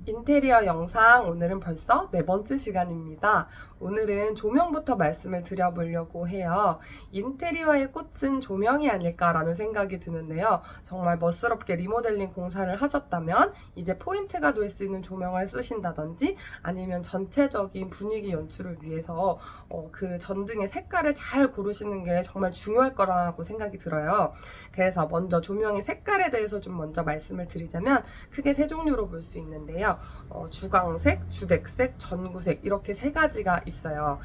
인테리어 영상 오늘은 벌써 네 번째 시간입니다. 오늘은 조명부터 말씀을 드려보려고 해요. 인테리어의 꽃은 조명이 아닐까라는 생각이 드는데요. 정말 멋스럽게 리모델링 공사를 하셨다면 이제 포인트가 될 수 있는 조명을 쓰신다든지 아니면 전체적인 분위기 연출을 위해서 그 전등의 색깔을 잘 고르시는 게 정말 중요할 거라고 생각이 들어요. 그래서 먼저 조명의 색깔에 대해서 좀 먼저 말씀을 드리자면 크게 세 종류로 볼 수 있는데요. 주광색, 주백색, 전구색 이렇게 세 가지가 있어요.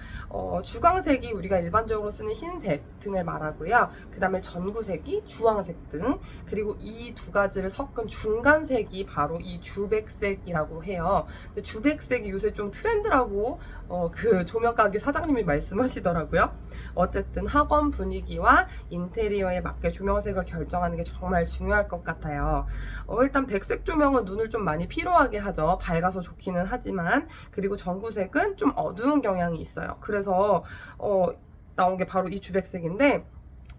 주광색이 우리가 일반적으로 쓰는 흰색 등을 말하고요. 그 다음에 전구색이 주황색 등, 그리고 이 두 가지를 섞은 중간색이 바로 이 주백색이라고 해요. 근데 주백색이 요새 좀 트렌드라고 그 조명가게 사장님이 말씀하시더라고요. 어쨌든 학원 분위기와 인테리어에 맞게 조명색을 결정하는 게 정말 중요할 것 같아요. 일단 백색 조명은 눈을 좀 많이 피로하게 하죠. 밝아서 좋기는 하지만. 그리고 전구색은 좀 어두운 경향이 있어요. 그래서 나온 게 바로 이 주백색인데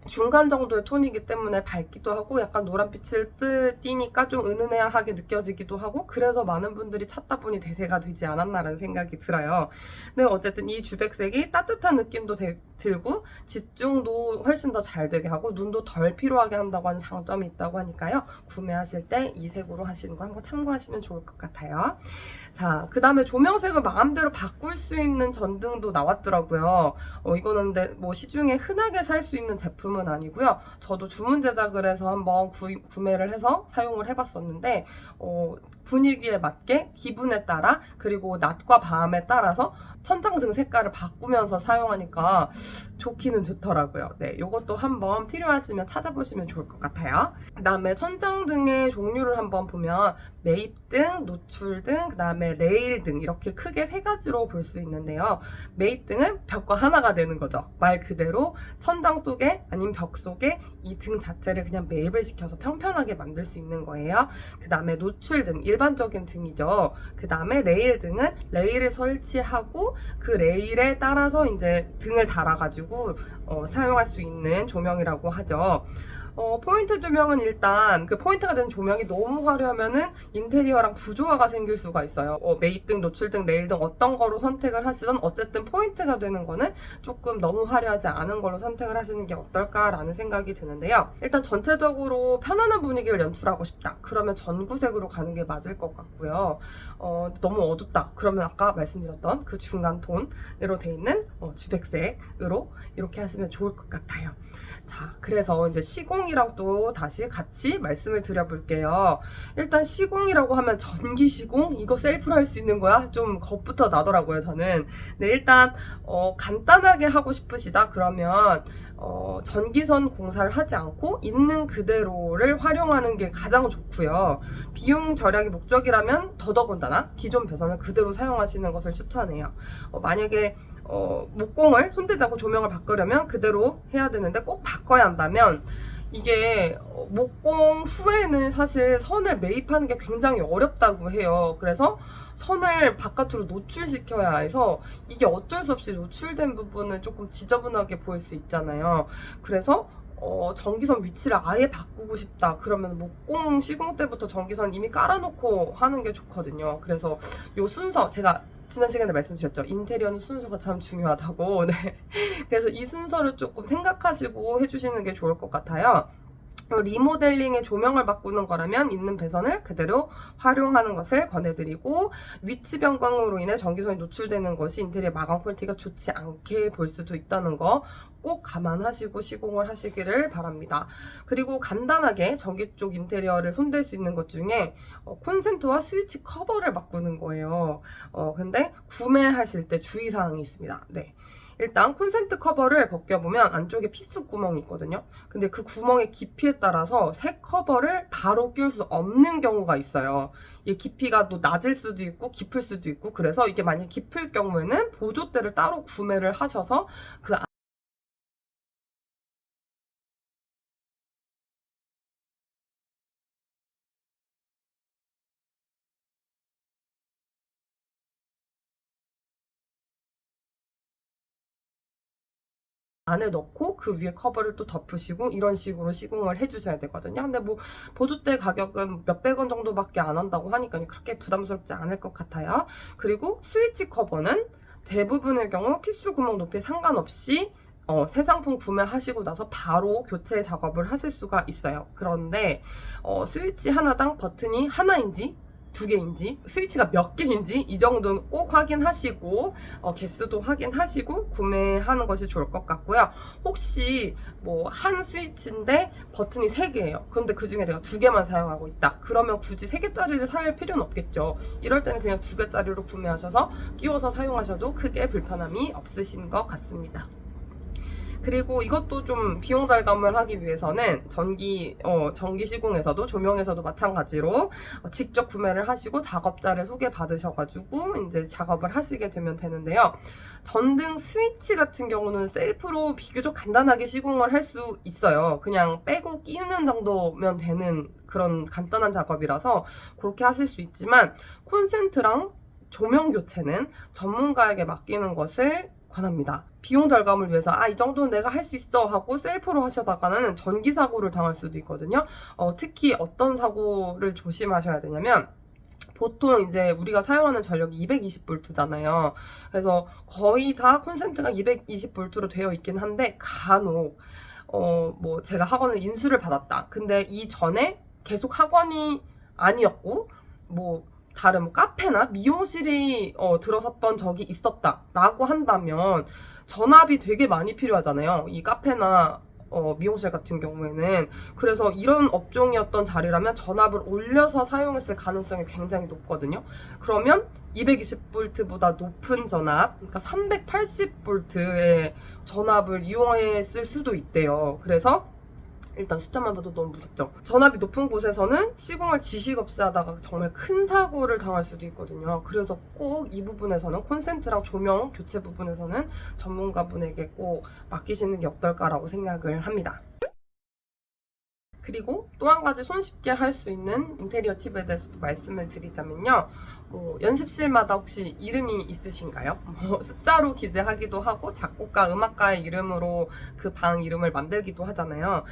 중간 정도의 톤이기 때문에 밝기도 하고 약간 노란빛을 띠니까 좀 은은하게 느껴지기도 하고, 그래서 많은 분들이 찾다 보니 대세가 되지 않았나라는 생각이 들어요. 근데 어쨌든 이 주백색이 따뜻한 느낌도 들고 집중도 훨씬 더 잘 되게 하고 눈도 덜 피로하게 한다고 하는 장점이 있다고 하니까요. 구매하실 때 이 색으로 하시는 거 한번 참고하시면 좋을 것 같아요. 자, 그 다음에 조명색을 마음대로 바꿀 수 있는 전등도 나왔더라고요. 이거는 근데 뭐 시중에 흔하게 살 수 있는 제품은 아니고요. 저도 주문 제작을 해서 한번 구매를 해서 사용을 해봤었는데, 분위기에 맞게 기분에 따라 그리고 낮과 밤에 따라서 천장등 색깔을 바꾸면서 사용하니까 좋기는 좋더라고요. 네, 이것도 한번 필요하시면 찾아보시면 좋을 것 같아요. 그 다음에 천장등의 종류를 한번 보면 매입등, 노출등, 그 다음에 레일등 이렇게 크게 세 가지로 볼 수 있는데요. 매입등은 벽과 하나가 되는 거죠. 말 그대로 천장 속에 아니면 벽 속에 이 등 자체를 그냥 매입을 시켜서 평평하게 만들 수 있는 거예요. 그 다음에 노출등, 일반적인 등이죠. 그 다음에 레일등은 레일을 설치하고 그 레일에 따라서 이제 등을 달아가지고 사용할 수 있는 조명이라고 하죠. 포인트 조명은 일단 그 포인트가 되는 조명이 너무 화려하면은 인테리어랑 부조화가 생길 수가 있어요. 매입등, 노출등, 레일등 어떤 거로 선택을 하시든 어쨌든 포인트가 되는 거는 조금 너무 화려하지 않은 걸로 선택을 하시는 게 어떨까라는 생각이 드는데요. 일단 전체적으로 편안한 분위기를 연출하고 싶다. 그러면 전구색으로 가는 게 맞을 것 같고요. 너무 어둡다. 그러면 아까 말씀드렸던 그 중간 톤으로 돼 있는 주백색으로 이렇게 하시면 좋을 것 같아요. 자, 그래서 이제 시공이랑 또 다시 같이 말씀을 드려볼게요. 일단 시공이라고 하면 전기 시공? 이거 셀프로 할 수 있는 거야? 좀 겁부터 나더라고요, 저는. 네, 일단 간단하게 하고 싶으시다 그러면 전기선 공사를 하지 않고 있는 그대로를 활용하는 게 가장 좋고요. 비용 절약이 목적이라면 더더군다나 기존 배선을 그대로 사용하시는 것을 추천해요. 만약에 목공을 손대지 않고 조명을 바꾸려면 그대로 해야 되는데 꼭 바꿔야 한다면 이게 목공 후에는 사실 선을 매입하는 게 굉장히 어렵다고 해요. 그래서 선을 바깥으로 노출시켜야 해서 이게 어쩔 수 없이 노출된 부분은 조금 지저분하게 보일 수 있잖아요. 그래서 전기선 위치를 아예 바꾸고 싶다 그러면 목공 시공 때부터 전기선 이미 깔아놓고 하는 게 좋거든요. 그래서 요 순서 제가 지난 시간에 말씀드렸죠. 인테리어는 순서가 참 중요하다고. 네. 그래서 이 순서를 조금 생각하시고 해주시는 게 좋을 것 같아요. 리모델링의 조명을 바꾸는 거라면 있는 배선을 그대로 활용하는 것을 권해드리고, 위치 변경으로 인해 전기선이 노출되는 것이 인테리어 마감 퀄리티가 좋지 않게 볼 수도 있다는 거 꼭 감안하시고 시공을 하시기를 바랍니다. 그리고 간단하게 전기 쪽 인테리어를 손댈 수 있는 것 중에 콘센트와 스위치 커버를 바꾸는 거예요. 근데 구매하실 때 주의사항이 있습니다. 네. 일단 콘센트 커버를 벗겨보면 안쪽에 피스 구멍이 있거든요. 근데 그 구멍의 깊이에 따라서 새 커버를 바로 끼울 수 없는 경우가 있어요. 이 깊이가 또 낮을 수도 있고 깊을 수도 있고, 그래서 이게 만약 깊을 경우에는 보조대를 따로 구매를 하셔서 그 안에 넣고 그 위에 커버를 또 덮으시고 이런 식으로 시공을 해주셔야 되거든요. 근데 뭐 보조대 가격은 몇백 원 정도밖에 안 한다고 하니까 그렇게 부담스럽지 않을 것 같아요. 그리고 스위치 커버는 대부분의 경우 필수 구멍 높이에 상관없이 새 상품 구매하시고 나서 바로 교체 작업을 하실 수가 있어요. 그런데 스위치 하나당 버튼이 하나인지 두 개인지 스위치가 몇 개인지 이 정도는 꼭 확인하시고 개수도 확인하시고 구매하는 것이 좋을 것 같고요. 혹시 뭐 한 스위치인데 버튼이 3개예요. 그런데 그 중에 내가 2개만 사용하고 있다. 그러면 굳이 3개짜리를 살 필요는 없겠죠. 이럴 때는 그냥 2개짜리로 구매하셔서 끼워서 사용하셔도 크게 불편함이 없으신 것 같습니다. 그리고 이것도 좀 비용 절감을 하기 위해서는 전기 시공에서도 조명에서도 마찬가지로 직접 구매를 하시고 작업자를 소개받으셔가지고 이제 작업을 하시게 되면 되는데요. 전등 스위치 같은 경우는 셀프로 비교적 간단하게 시공을 할 수 있어요. 그냥 빼고 끼우는 정도면 되는 그런 간단한 작업이라서 그렇게 하실 수 있지만 콘센트랑 조명 교체는 전문가에게 맡기는 것을 권합니다. 비용 절감을 위해서 이 정도는 내가 할 수 있어 하고 셀프로 하시다가는 전기 사고를 당할 수도 있거든요. 특히 어떤 사고를 조심하셔야 되냐면 보통 이제 우리가 사용하는 전력이 220V잖아요. 그래서 거의 다 콘센트가 220V로 되어 있긴 한데 간혹 뭐 제가 학원을 인수를 받았다. 근데 이전에 계속 학원이 아니었고 뭐 다른 카페나 미용실이 들어섰던 적이 있었다라고 한다면 전압이 되게 많이 필요하잖아요. 이 카페나 미용실 같은 경우에는. 그래서 이런 업종이었던 자리라면 전압을 올려서 사용했을 가능성이 굉장히 높거든요. 그러면 220V보다 높은 전압, 그러니까 380V의 전압을 이용했을 수도 있대요. 그래서 일단 숫자만 봐도 너무 무섭죠. 전압이 높은 곳에서는 시공을 지식 없이 하다가 정말 큰 사고를 당할 수도 있거든요. 그래서 꼭 이 부분에서는 콘센트랑 조명 교체 부분에서는 전문가분에게 꼭 맡기시는 게 어떨까라고 생각을 합니다. 그리고 또 한 가지 손쉽게 할 수 있는 인테리어 팁에 대해서도 말씀을 드리자면요. 연습실마다 혹시 이름이 있으신가요? 숫자로 기재하기도 하고 작곡가, 음악가의 이름으로 그 방 이름을 만들기도 하잖아요.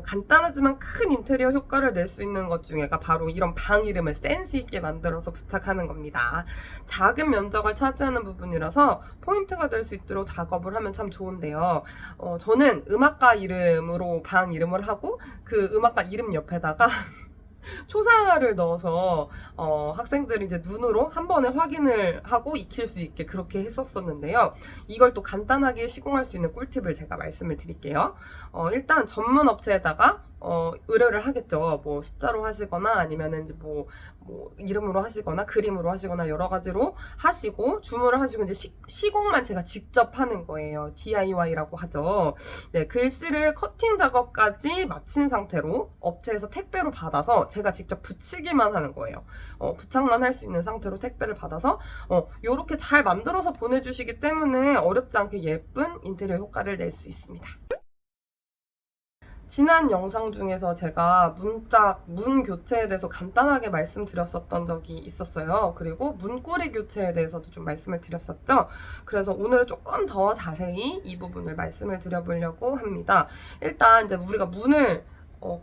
간단하지만 큰 인테리어 효과를 낼 수 있는 것 중에가 바로 이런 방 이름을 센스 있게 만들어서 부착하는 겁니다. 작은 면적을 차지하는 부분이라서 포인트가 될 수 있도록 작업을 하면 참 좋은데요. 저는 음악가 이름으로 방 이름을 하고 그 음악가 이름 옆에다가 초상화를 넣어서 학생들이 이제 눈으로 한 번에 확인을 하고 익힐 수 있게 그렇게 했었었는데요. 이걸 또 간단하게 시공할 수 있는 꿀팁을 제가 말씀을 드릴게요. 일단 전문 업체에다가 의뢰를 하겠죠. 뭐 숫자로 하시거나 아니면은 이제 뭐 이름으로 하시거나 그림으로 하시거나 여러 가지로 하시고 주문을 하시고 이제 시공만 제가 직접 하는 거예요. DIY라고 하죠. 네, 글씨를 커팅 작업까지 마친 상태로 업체에서 택배로 받아서 제가 직접 붙이기만 하는 거예요. 부착만 할 수 있는 상태로 택배를 받아서 요렇게 잘 만들어서 보내주시기 때문에 어렵지 않게 예쁜 인테리어 효과를 낼 수 있습니다. 지난 영상 중에서 제가 문 교체에 대해서 간단하게 말씀드렸었던 적이 있었어요. 그리고 문고리 교체에 대해서도 좀 말씀을 드렸었죠. 그래서 오늘 조금 더 자세히 이 부분을 말씀을 드려보려고 합니다. 일단 이제 우리가 문을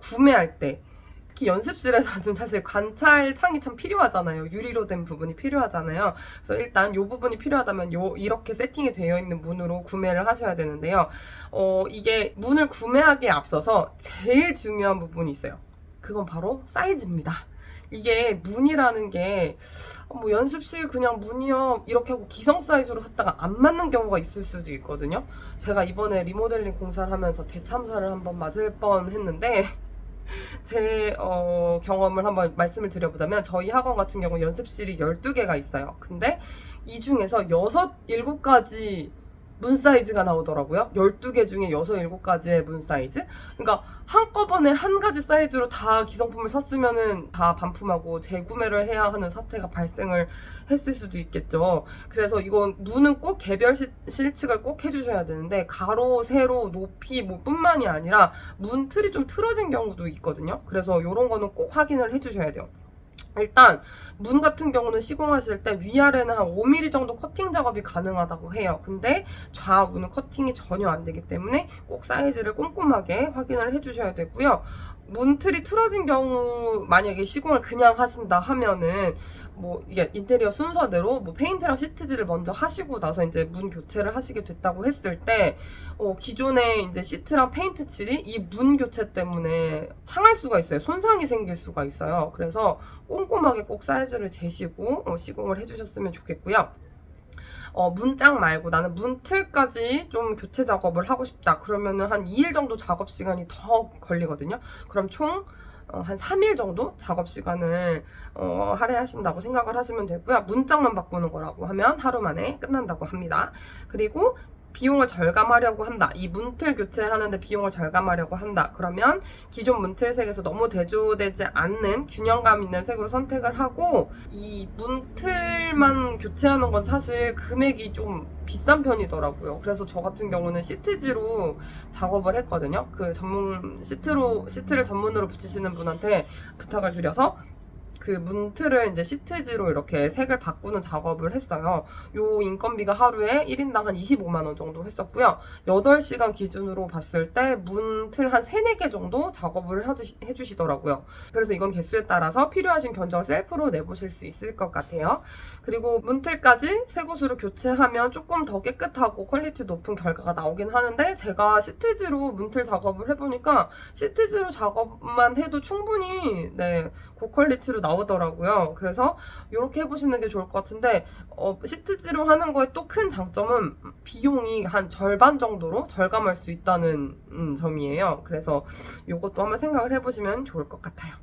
구매할 때 특히 연습실에서는 사실 관찰 창이 참 필요하잖아요. 유리로 된 부분이 필요하잖아요. 그래서 일단 이 부분이 필요하다면 이렇게 세팅이 되어 있는 문으로 구매를 하셔야 되는데요. 이게 문을 구매하기에 앞서서 제일 중요한 부분이 있어요. 그건 바로 사이즈입니다. 이게 문이라는 게 연습실 그냥 문이요 이렇게 하고 기성 사이즈로 샀다가 안 맞는 경우가 있을 수도 있거든요. 제가 이번에 리모델링 공사를 하면서 대참사를 한번 맞을 뻔 했는데 제 경험을 한번 말씀을 드려보자면 저희 학원 같은 경우 연습실이 12개가 있어요. 근데 이 중에서 6, 7가지 문 사이즈가 나오더라고요. 12개 중에 6, 7가지의 문 사이즈? 그러니까 한꺼번에 한 가지 사이즈로 다 기성품을 샀으면은 다 반품하고 재구매를 해야 하는 사태가 발생을 했을 수도 있겠죠. 그래서 이건 문은 꼭 개별 실측을 꼭 해주셔야 되는데 가로, 세로, 높이 뿐만이 아니라 문 틀이 좀 틀어진 경우도 있거든요. 그래서 이런 거는 꼭 확인을 해주셔야 돼요. 일단 문 같은 경우는 시공하실 때 위아래는 한 5mm 정도 커팅 작업이 가능하다고 해요. 근데 좌우는 커팅이 전혀 안 되기 때문에 꼭 사이즈를 꼼꼼하게 확인을 해주셔야 되고요. 문틀이 틀어진 경우 만약에 시공을 그냥 하신다 하면은 뭐 이게 인테리어 순서대로 뭐 페인트랑 시트지를 먼저 하시고 나서 이제 문 교체를 하시게 됐다고 했을 때 기존에 이제 시트랑 페인트 칠이 이 문 교체 때문에 상할 수가 있어요. 손상이 생길 수가 있어요. 그래서 꼼꼼하게 꼭 사이즈를 재시고 시공을 해주셨으면 좋겠고요. 문짝 말고 나는 문틀까지 좀 교체 작업을 하고 싶다. 그러면은 한 2일 정도 작업 시간이 더 걸리거든요. 그럼 총 한 3일 정도 작업 시간을 할애하신다고 생각을 하시면 되고요. 문짝만 바꾸는 거라고 하면 하루 만에 끝난다고 합니다. 그리고 비용을 절감하려고 한다. 이 문틀 교체하는데 비용을 절감하려고 한다. 그러면 기존 문틀 색에서 너무 대조되지 않는 균형감 있는 색으로 선택을 하고, 이 문틀만 교체하는 건 사실 금액이 좀 비싼 편이더라고요. 그래서 저 같은 경우는 시트지로 작업을 했거든요. 그 시트를 전문으로 붙이시는 분한테 부탁을 드려서 그 문틀을 이제 시트지로 이렇게 색을 바꾸는 작업을 했어요. 요 인건비가 하루에 1인당 한 25만원 정도 했었고요. 8시간 기준으로 봤을 때 문틀 한 3, 4개 정도 작업을 해주시더라고요. 그래서 이건 개수에 따라서 필요하신 견적을 셀프로 내보실 수 있을 것 같아요. 그리고 문틀까지 새 곳으로 교체하면 조금 더 깨끗하고 퀄리티 높은 결과가 나오긴 하는데, 제가 시트지로 문틀 작업을 해보니까 시트지로 작업만 해도 충분히 고퀄리티로 나오더라고요. 그래서 이렇게 해보시는 게 좋을 것 같은데, 시트지로 하는 거에 또 큰 장점은 비용이 한 절반 정도로 절감할 수 있다는 점이에요. 그래서 이것도 한번 생각을 해보시면 좋을 것 같아요.